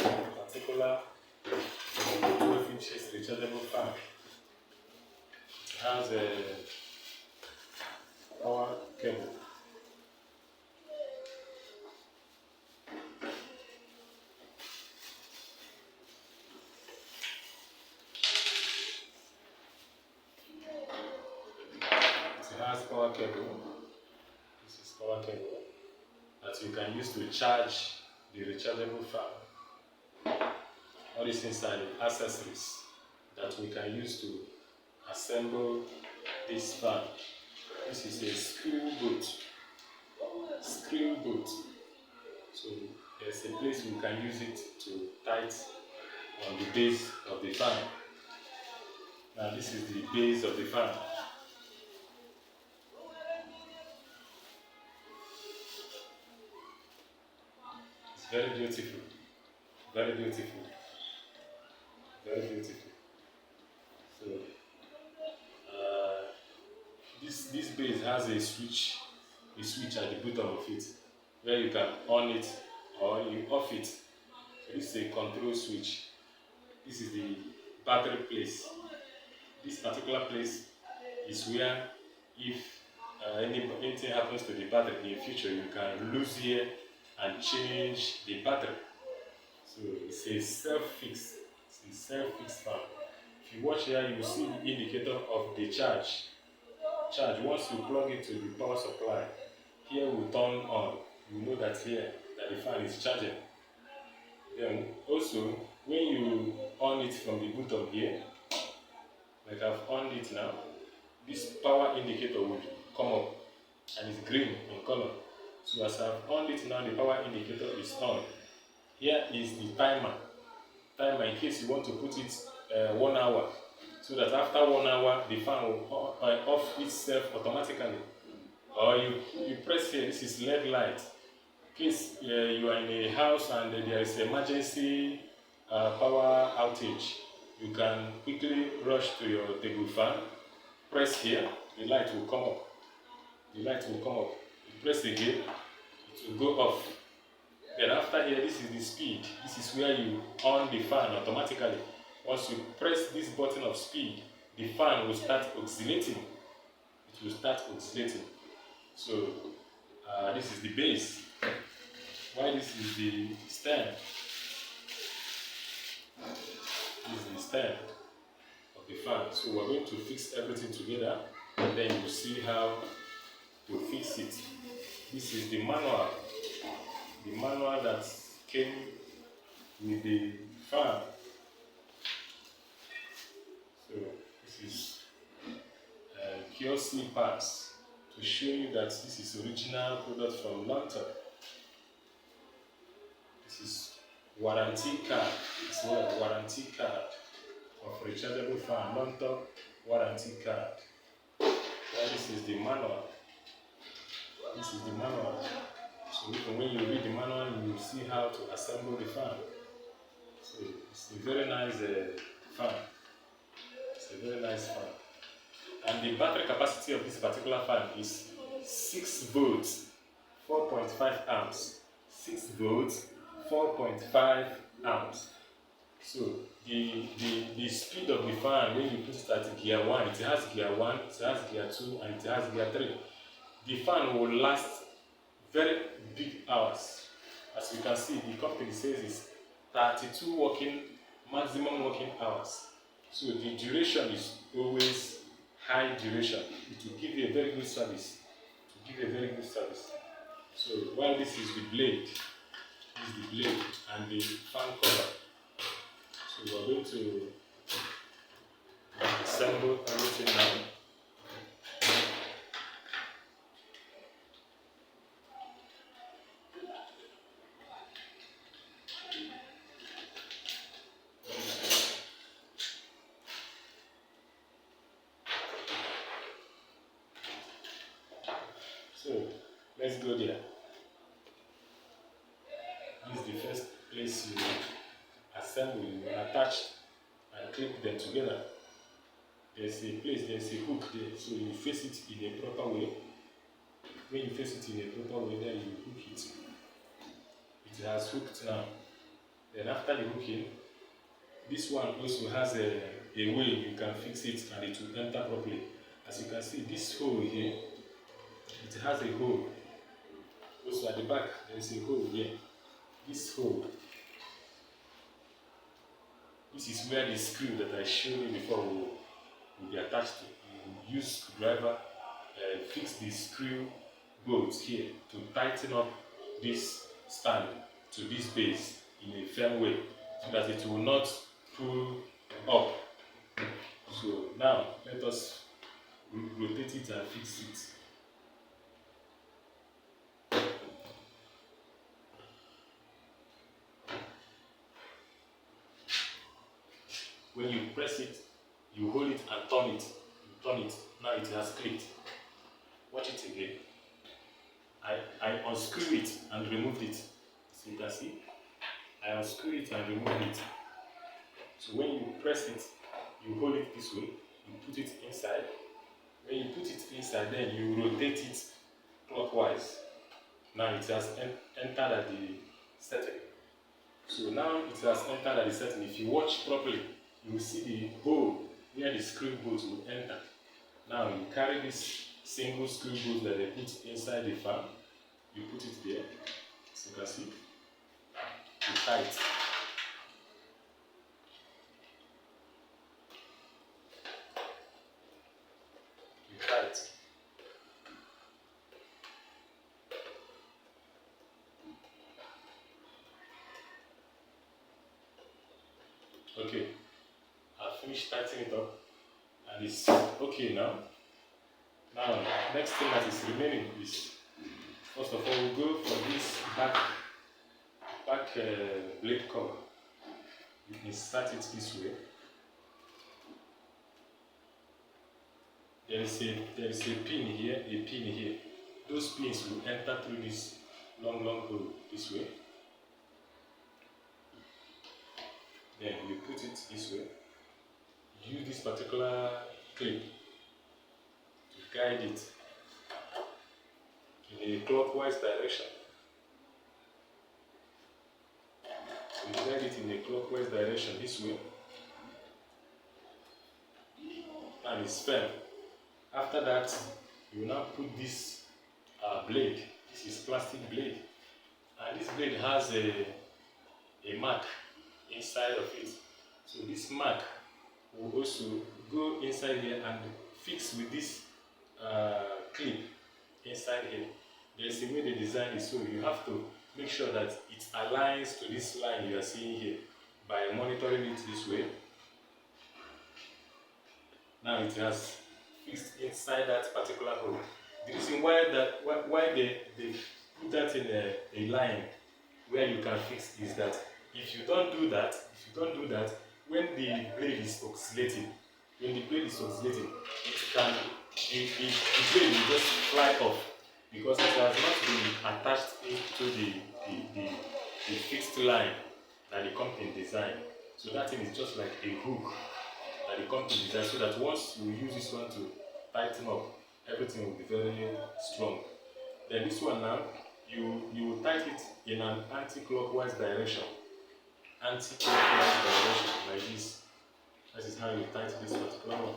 particular 12 inches rechargeable fan. It has a power cable. It has power cable. This is power cable that you can use to charge the rechargeable fan. All this inside accessories that we can use to assemble this fan. This is a screw boot. Screw boot. So there's a place we can use it to tight on the base of the fan. Now this is the base of the fan. It's very beautiful. Very beautiful. Very beautiful. So this base has a switch at the bottom of it where you can on it or you off it. So this is a control switch. This is the battery place. This particular place is where if anything happens to the battery in the future, you can lose here and change the battery. So it's a self-fix. It's a self-fix fan. If you watch here, you will see the indicator of the charge. Once you plug it to the power supply, here will turn on. You know that here that the fan is charging. Then also when you on it from the bottom here, like I've on it now, this power indicator will come up and it's green in color. So as I've on it now, the power indicator is on. Here is the timer in case you want to put it 1 hour, so that after 1 hour the fan will off itself automatically. Or you press here. This is LED light. In case you are in a house and there is emergency power outage, you can quickly rush to your table fan, press here, the light will come up. The light will come up. You press again, it will go off. Then after here, this is the speed. This is where you on the fan automatically. Once you press this button of speed, the fan will start oscillating. It will start oscillating. So this is the base. While this is the stem. This is the stem of the fan. So we're going to fix everything together, and then you will see how to fix it. This is the manual. The manual that came with the fan. So this is QC parts to show you that this is original product from Lontor. This is warranty card. It's a warranty card of rechargeable fan. Lontor warranty card. Well, this is the manual. This is the manual. So even when you read the manual, you will see how to assemble the fan. So it's a very nice fan. It's a very nice fan. And the battery capacity of this particular fan is 6 volts, 4.5 amps. 6 volts, 4.5 amps. So the speed of the fan, when you put it at gear 1, it has gear 1, it has gear 2, and it has gear 3. The fan will last very big hours. As you can see, the company says it's 32 maximum working hours. So the duration is always high duration. It will give you a very good service. It will give you a very good service. So while this is the blade, and the fan cover. So we're going to assemble everything now. So let's go there. This is the first place you assemble, you attach and clip them together. There's a hook there, so you face it in a proper way. When you face it in a proper way, then you hook it. It has hooked now. Then after the hooking, this one also has a way you can fix it and it will enter properly. As you can see, this hole here, it has a hole. Also at the back, there is a hole here. This hole, this is where the screw that I showed you before will be attached to. You use screwdriver, fix the screw bolts here to tighten up this stand to this base in a firm way so that it will not pull up. So now let us rotate it and fix it. When you press it, you hold it and turn it. You turn it. Now it has clicked. Watch it again. I unscrew it and removed it. So you can see, I unscrew it and remove it. So when you press it, you hold it this way, you put it inside. When you put it inside, then you rotate it clockwise. Now it has entered at the setting. So now it has entered at the setting. If you watch properly, you will see the hole where the screw bolt will enter. Now you carry this single screw bolt that they put inside the fan, you put it there, as you can see, you tie it. You tie it. Okay, I've finished tightening it up and it's okay now. Now, next thing that is remaining is, first of all, we'll go for this back blade cover. You insert it this way. There is a pin here, Those pins will enter through this long hole this way. Then you put it this way. Use this particular clip to guide it in a clockwise direction. So you guide it in a clockwise direction this way, and it's firm. After that, you now put this blade. This is plastic blade, and this blade has a mark inside of it. So this mark will also go inside here and fix with this clip inside here. There's a way they design it, so you have to make sure that it aligns to this line you are seeing here by monitoring it this way. Now it has fixed inside that particular hole. The reason why they put that in a line where you can fix is that if you don't do that, when the blade is oscillating, it can the blade will just fly off because it has not been attached to the fixed line that the company designed. So that thing is just like a hook that the company designed, so that once you use this one to tighten up, everything will be very strong. Then this one now, you will tighten it in an anti-clockwise direction. Anti-clockwise direction, like this. That is how you tighten this particular one.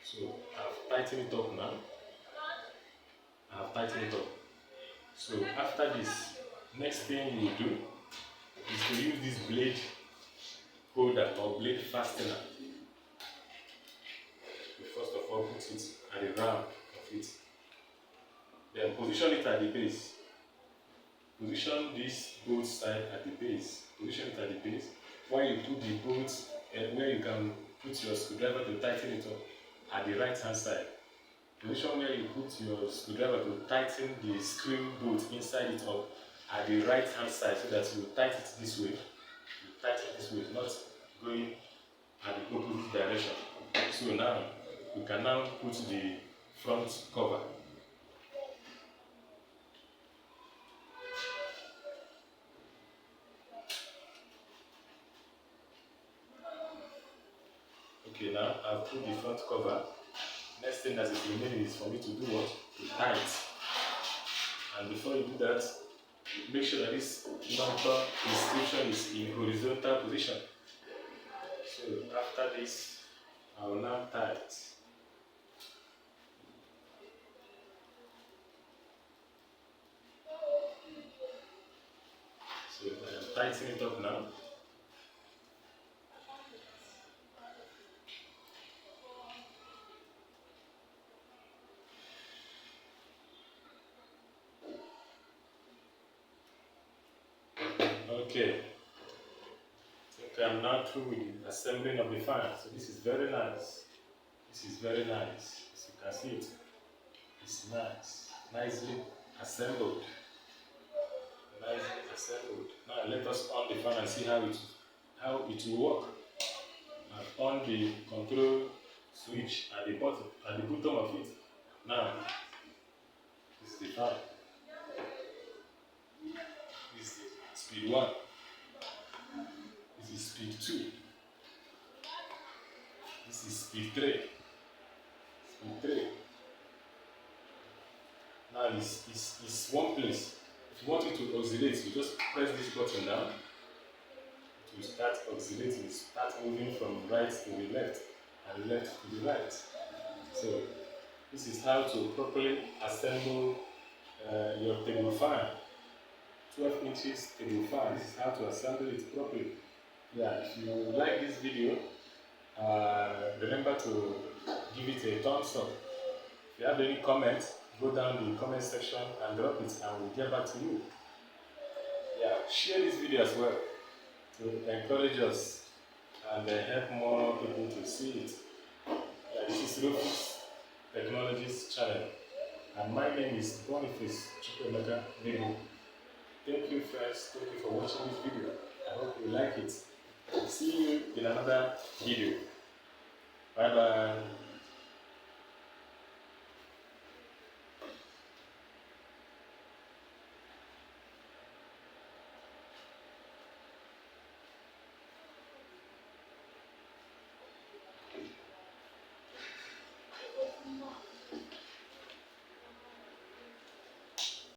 So I've tightened it up now. So after this, next thing you will do is to use this blade holder or blade fastener. You first of all put it at the ram of it. Then position it at the base. Position this bolt side at the base. Position it at the base. While you put the bolts where you can put your screwdriver to tighten it up at the right hand side. Position where you put your screwdriver to tighten the screw bolt inside it up at the right hand side, so that you tighten it this way. You tighten it this way, not going at the opposite direction. So now we can now put the front cover. Okay, now I've put the front cover. Next thing that is remaining is for me to do what? To tie it. And before you do that, make sure that this Lontor inscription is in horizontal position. So after this, I will now tie it. So I am tightening it up now. Okay, I think I'm now through with the assembling of the fan. So this is very nice. This is very nice. As you can see it, it's nice. Nicely assembled. Nicely assembled. Now let us on the fan and see how it will work. And on the control switch at the bottom of it. Now this is the fan. This is speed 1. This is speed 2. This is speed 3. Speed 3. Now it's one place. If you want it to oscillate, you just press this button down. It will start oscillating, start moving from right to the left and left to the right. So this is how to properly assemble your table fan. 12 inches table fan. This is how to assemble it properly. Yeah, if you like this video, remember to give it a thumbs up. If you have any comments, go down the comment section and drop it and we'll get back to you. Yeah, share this video as well to encourage us and help more people to see it. Yeah, this is Rufus Technologies channel and my name is Boniface Chukwemeka Nebo. Thank you friends, thank you for watching this video. I hope you like it. See you in another video. Bye bye.